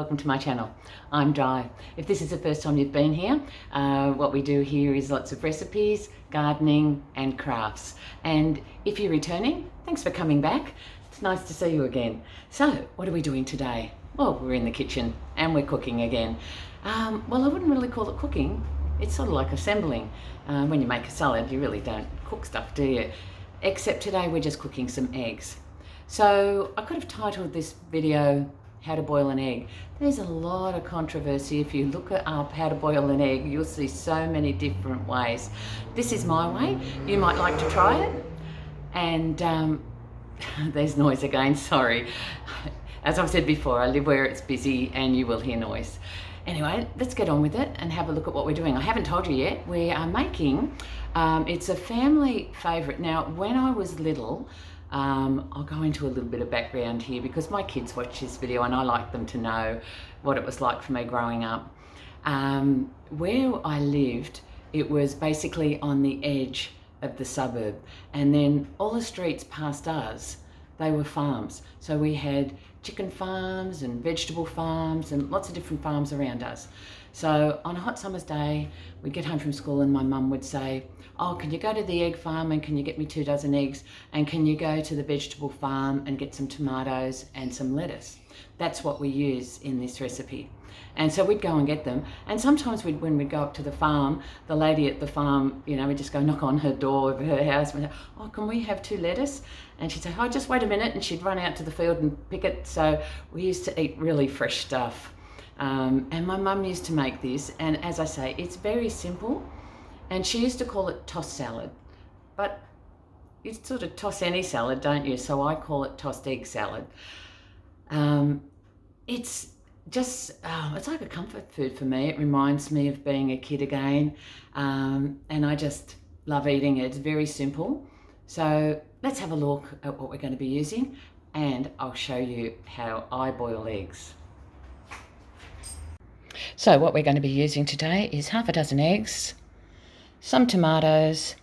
welcome to my channel. I'm Di. If this is the first time you've been here, what we do here is lots of recipes, gardening and crafts. And if you're returning, thanks for coming back. It's nice to see you again. So, what are we doing today? Well, we're in the kitchen and we're cooking again. Well, I wouldn't really call it cooking. It's sort of like assembling. When you make a salad, you really don't cook stuff, do you? Except today we're just cooking some eggs. So I could have titled this video how to boil an egg. There's a lot of controversy. If you look up how to boil an egg, you'll see so many different ways. This is my way. You might like to try it. And there's noise again, sorry. As I've said before, I live where it's busy and you will hear noise. Anyway, let's get on with it and have a look at what we're doing. I haven't told you yet, we are making, it's a family favourite. Now, when I was little, I'll go into a little bit of background here because my kids watch this video and I like them to know what it was like for me growing up. Where I lived, it was basically on the edge of the suburb, and then all the streets past us, they were farms. So we had chicken farms and vegetable farms and lots of different farms around us. So on a hot summer's day, we'd get home from school and my mum would say, oh, can you go to the egg farm and can you get me 2 dozen eggs? And can you go to the vegetable farm and get some tomatoes and some lettuce? That's what we use in this recipe. And so we'd go and get them. And sometimes when we'd go up to the farm, the lady at the farm, you know, we'd just go knock on her door of her house and say, oh, can we have 2 lettuce? And she'd say, oh, just wait a minute. And she'd run out to the field and pick it. So we used to eat really fresh stuff. And my mum used to make this. And as I say, it's very simple. And she used to call it tossed salad. But you sort of toss any salad, don't you? So I call it tossed egg salad. It's just, it's like a comfort food for me. It reminds me of being a kid again. And I just love eating it. It's very simple. So let's have a look at what we're going to be using and I'll show you how I boil eggs. So what we're going to be using today is half a dozen eggs, some tomatoes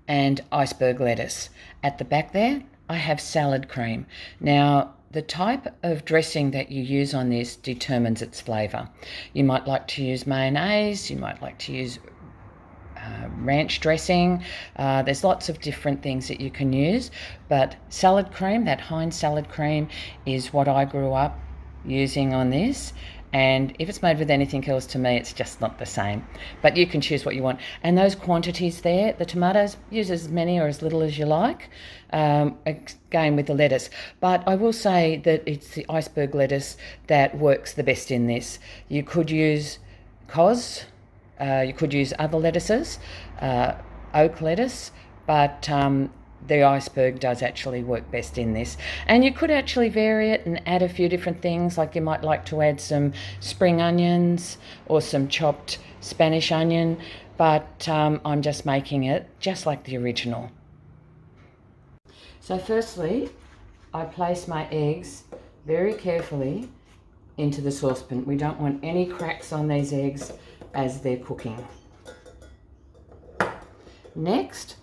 and iceberg lettuce. At the back there, I have salad cream. Now, the type of dressing that you use on this determines its flavour. You might like to use mayonnaise, you might like to use ranch dressing. There's lots of different things that you can use, but salad cream, that Heinz salad cream, is what I grew up using on this. And if it's made with anything else, to me, it's just not the same. But you can choose what you want. And those quantities there, the tomatoes, use as many or as little as you like, again with the lettuce. But I will say that it's the iceberg lettuce that works the best in this. You could use cos, you could use other lettuces, oak lettuce, but the iceberg does actually work best in this. And you could actually vary it and add a few different things, like you might like to add some spring onions or some chopped Spanish onion, but I'm just making it just like the original. So firstly, I place my eggs very carefully into the saucepan. We don't want any cracks on these eggs as they're cooking. Next,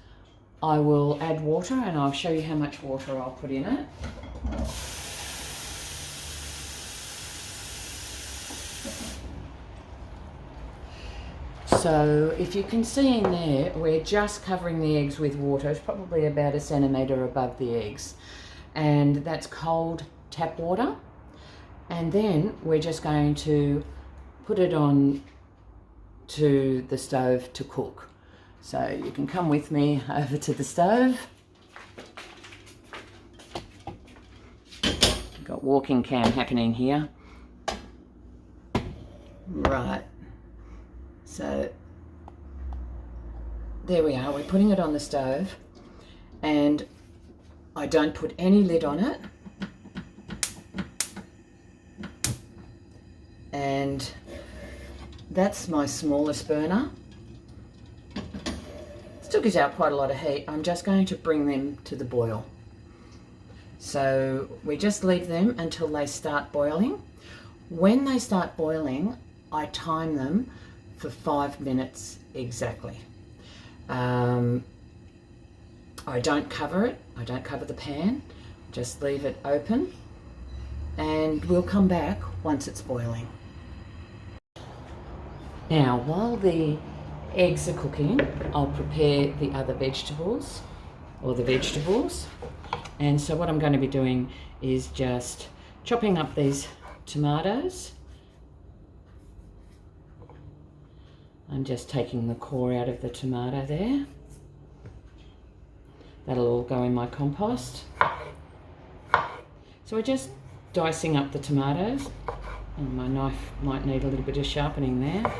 I will add water and I'll show you how much water I'll put in it. So if you can see in there, we're just covering the eggs with water. It's probably about 1 centimetre above the eggs. And that's cold tap water. And then we're just going to put it on to the stove to cook. So you can come with me over to the stove. Got walking cam happening here. Right. So there we are. We're putting it on the stove and I don't put any lid on it. And that's my smallest burner. Still gives out quite a lot of heat. I'm just going to bring them to the boil. So we just leave them until they start boiling. When they start boiling, I time them for 5 minutes exactly. I don't cover it. I don't cover the pan. Just leave it open and we'll come back once it's boiling. Now, while the eggs are cooking, I'll prepare the other vegetables, or the vegetables. And so what I'm going to be doing is just chopping up these tomatoes. I'm just taking the core out of the tomato there. That'll all go in my compost. So we're just dicing up the tomatoes, and my knife might need a little bit of sharpening there.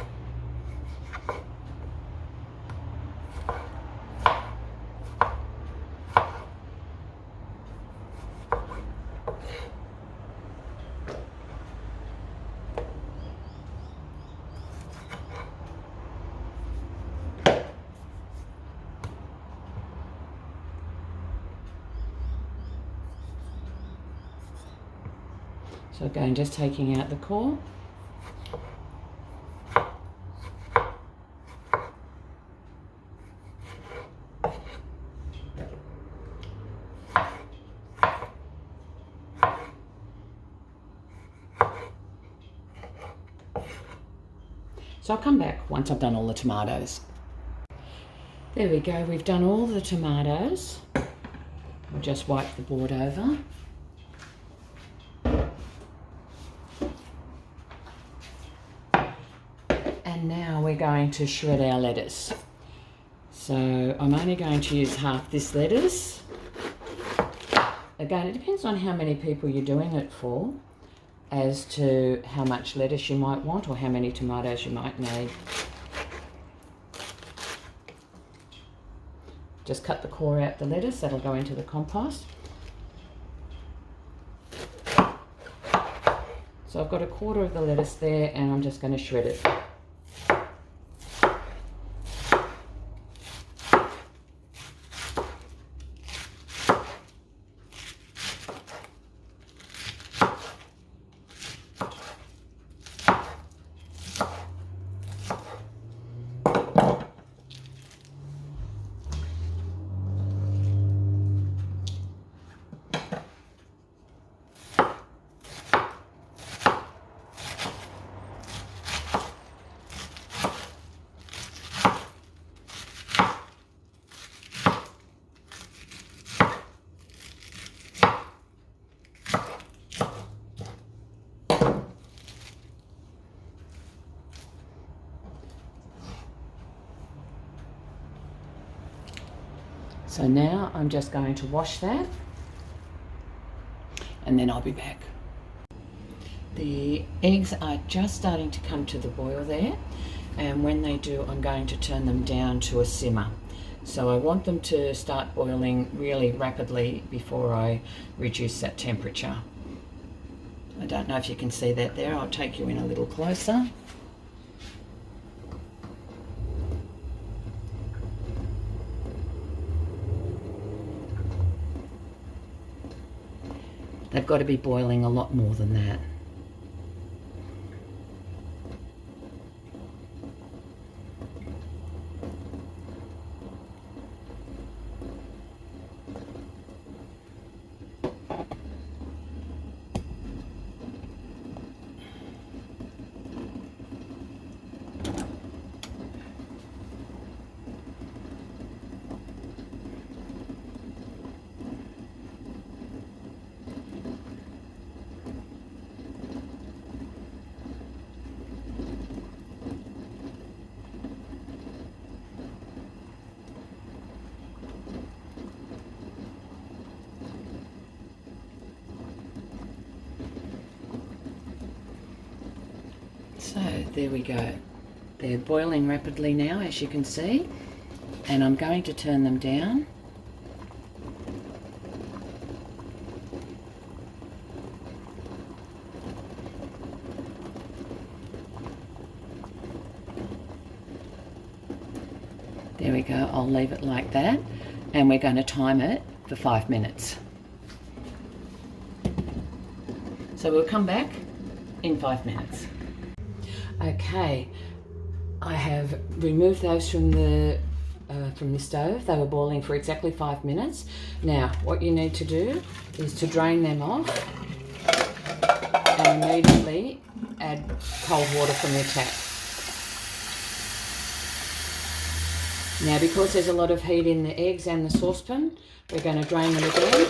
So again, just taking out the core. So I'll come back once I've done all the tomatoes. There we go, we've done all the tomatoes. I'll just wipe the board over. And now we're going to shred our lettuce. So I'm only going to use half this lettuce. Again, it depends on how many people you're doing it for as to how much lettuce you might want or how many tomatoes you might need. Just cut the core out the lettuce, that'll go into the compost. So I've got a quarter of the lettuce there and I'm just going to shred it. So now I'm just going to wash that and then I'll be back. The eggs are just starting to come to the boil there, and when they do I'm going to turn them down to a simmer. So I want them to start boiling really rapidly before I reduce that temperature. I don't know if you can see that there, I'll take you in a little closer. They've got to be boiling a lot more than that. So there we go. They're boiling rapidly now, as you can see, and I'm going to turn them down. There we go, I'll leave it like that, and we're going to time it for 5 minutes. So we'll come back in 5 minutes. Okay, I have removed those from the stove. They were boiling for exactly 5 minutes. Now, what you need to do is to drain them off to immediately add cold water from the tap. Now, because there's a lot of heat in the eggs and the saucepan, we're going to drain them again,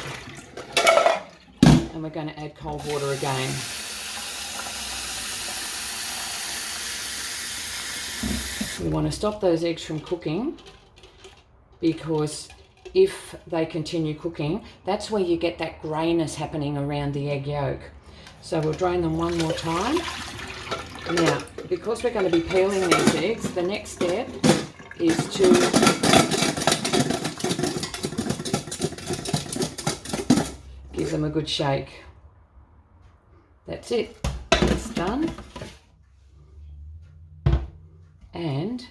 and we're going to add cold water again. We want to stop those eggs from cooking, because if they continue cooking, that's where you get that greyness happening around the egg yolk. So we'll drain them one more time. Now, because we're going to be peeling these eggs, the next step is to give them a good shake. That's it. It's done. And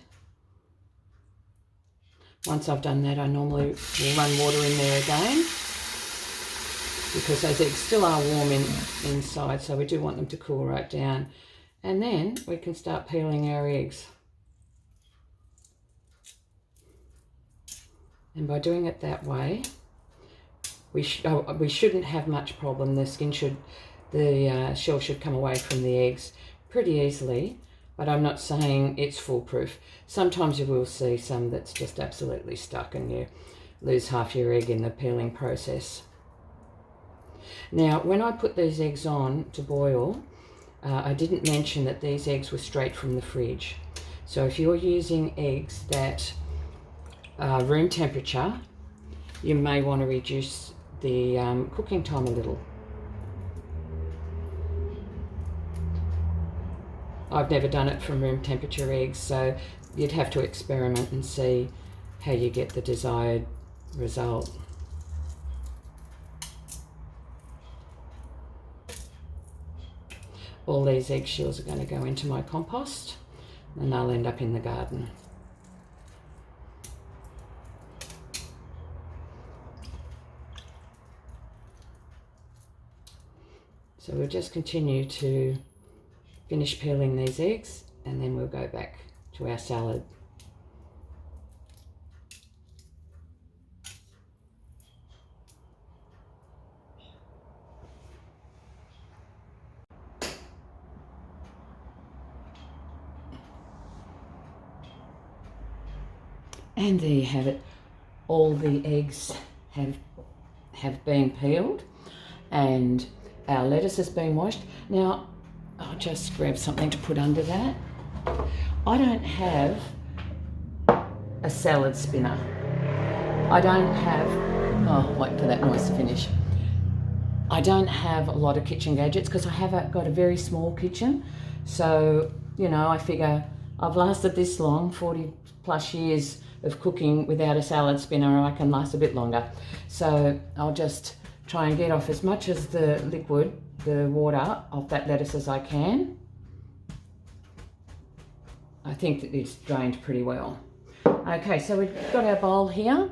once I've done that, I normally will run water in there again, because those eggs still are warm inside, so we do want them to cool right down. And then we can start peeling our eggs. And by doing it that way, we shouldn't have much problem. The shell should come away from the eggs pretty easily, but I'm not saying it's foolproof. Sometimes you will see some that's just absolutely stuck and you lose half your egg in the peeling process. Now, when I put these eggs on to boil, I didn't mention that these eggs were straight from the fridge. So if you're using eggs that are room temperature, you may want to reduce the cooking time a little. I've never done it from room temperature eggs, so you'd have to experiment and see how you get the desired result. All these eggshells are going to go into my compost and they'll end up in the garden. So we'll just continue to finish peeling these eggs and then we'll go back to our salad. And there you have it. All the eggs have been peeled and our lettuce has been washed. Now, I'll just grab something to put under that. I don't have a salad spinner. I don't have, oh, wait for that noise to finish. I don't have a lot of kitchen gadgets because I have got a very small kitchen. So, you know, I figure I've lasted this long, 40 plus years of cooking without a salad spinner, I can last a bit longer. So I'll just try and get off as much as the liquid, the water, off that lettuce as I can. I think that it's drained pretty well. Okay, so we've got our bowl here.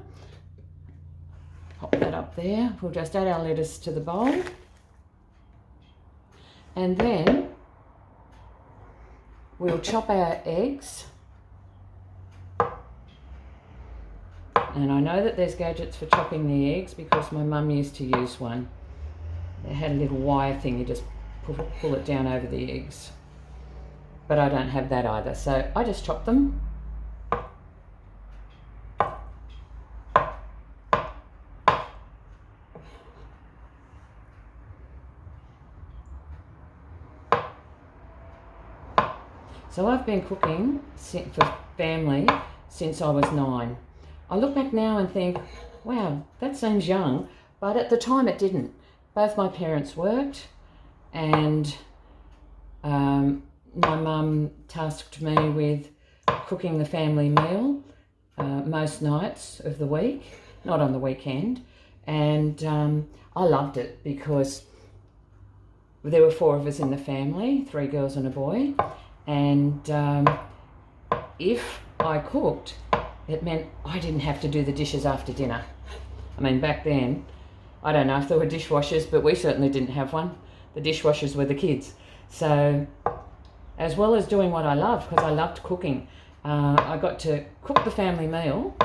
Pop that up there. We'll just add our lettuce to the bowl. And then we'll chop our eggs. And I know that there's gadgets for chopping the eggs because my mum used to use one. It had a little wire thing, you just pull it down over the eggs. But I don't have that either, so I just chop them. So I've been cooking for family since I was 9. I look back now and think, wow, that seems young, but at the time it didn't. Both my parents worked and my mum tasked me with cooking the family meal most nights of the week, not on the weekend. And I loved it because there were 4 of us in the family, 3 girls and a boy. And if I cooked, it meant I didn't have to do the dishes after dinner. I mean, back then, I don't know if there were dishwashers, but we certainly didn't have one. The dishwashers were the kids. So, as well as doing what I loved, because I loved cooking, I got to cook the family meal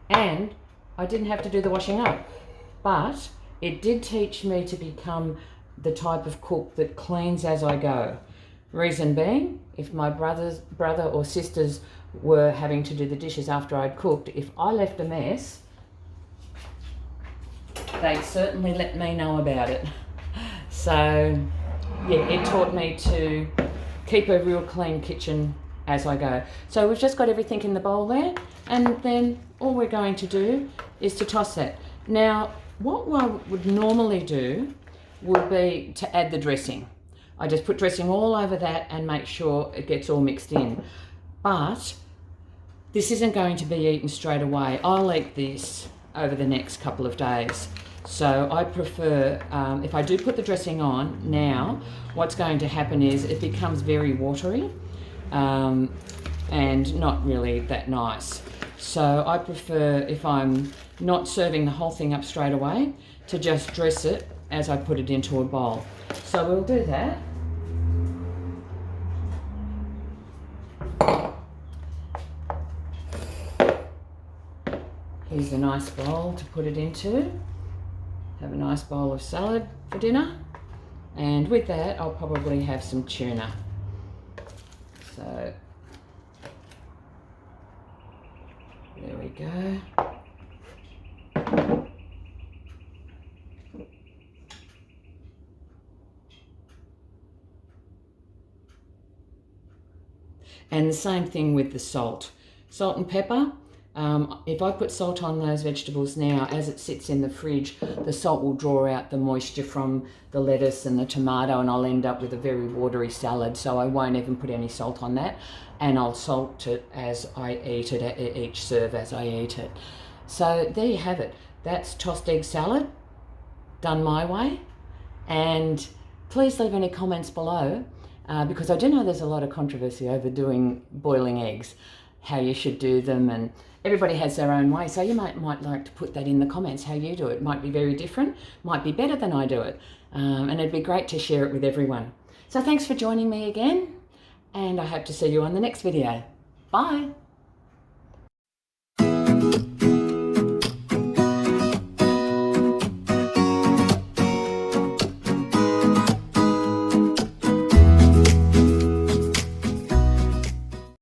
and I didn't have to do the washing up. But it did teach me to become the type of cook that cleans as I go. Reason being, if my brother or sisters were having to do the dishes after I'd cooked, if I left a mess, they'd certainly let me know about it. So yeah, it taught me to keep a real clean kitchen as I go. So we've just got everything in the bowl there, and then all we're going to do is to toss it. Now, what I would normally do would be to add the dressing. I just put dressing all over that and make sure it gets all mixed in. But this isn't going to be eaten straight away. I'll eat this over the next couple of days. So I prefer, if I do put the dressing on now, what's going to happen is it becomes very watery and not really that nice. So I prefer, if I'm not serving the whole thing up straight away, to just dress it as I put it into a bowl. So we'll do that. Here's a nice bowl to put it into. Have a nice bowl of salad for dinner. And with that, I'll probably have some tuna. So, there we go. And the same thing with the salt. Salt and pepper. If I put salt on those vegetables now, as it sits in the fridge, the salt will draw out the moisture from the lettuce and the tomato, and I'll end up with a very watery salad. So I won't even put any salt on that, and I'll salt it as I eat it, at each serve as I eat it. So there you have it. That's tossed egg salad, done my way. And please leave any comments below, because I do know there's a lot of controversy over doing boiling eggs, how you should do them, and everybody has their own way. So you might like to put that in the comments, how you do it. Might be very different, might be better than I do it. And it'd be great to share it with everyone. So thanks for joining me again, and I hope to see you on the next video. Bye.